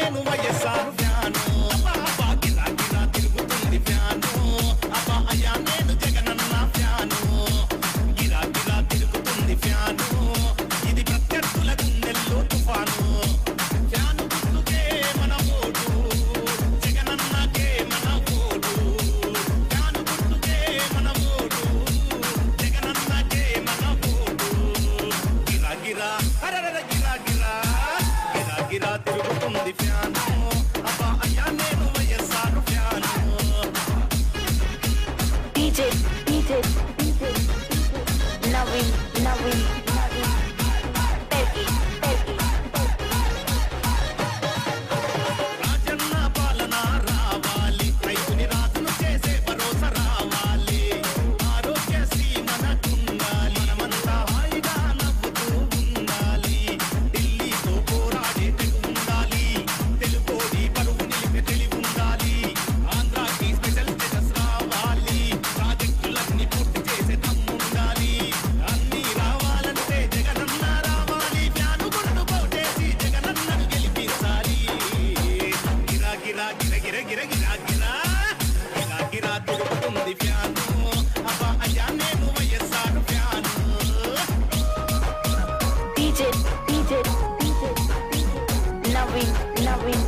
నేను వైఎస్ఆర్ ఫ్యాను అబ్బా గిరా గిరా తిరుగుతుంది ఫ్యాను అబ్బా అయ్యా నేను జగనన్న ఫ్యాను గిరా గిరా తిరుగుతుంది ఫ్యాను ఇది ప్రత్యర్థుల గుండెల్లో తుఫాను ఫ్యాను గుర్తుకే మన ఓటు జగనన్నకే మన ఓటు ఫ్యాను గుర్తుకే మన ఓటు జగనన్నకే మన ఓటు గిరా గిరా అరరర గిరా గిరా గిరా గిరా తిరుగుతుంది ఫ్యాను అబ్బా అయ్యా నేను YSR fan DJ Naveen Peggy Rajanna పాలన రావాలి రైతుని రాజును చేసే భరోసా రావాలి ఆరోగ్యశ్రీ మనకుండాలి మనమంతా హాయిగా నవ్వుతూ ఉండాలి ఢిల్లీతో పోరాడే తెగు ఉండాలి తెలుగోడి పరువు నిలిపే తెలివి ఉండాలి ఆంధ్రాకి స్పెషల్ స్టేటస్ రావాలి ప్రాజెక్టులన్నీ పూర్తి చేసే దమ్ముండాలి అన్నీ రావాలంటే జగనన్న రావాలి ఫ్యాను గుర్తు కోటేసి జగనన్నను గెలిపించాలి గిరా గిరా గిర గిర గిర గిరా గిరా గిరా గిరా తిరుగుతుంది ఫ్యాను అబ్బా అయ్యా నేను వైఎస్ఆర్ ఫ్యాను DJ Naveen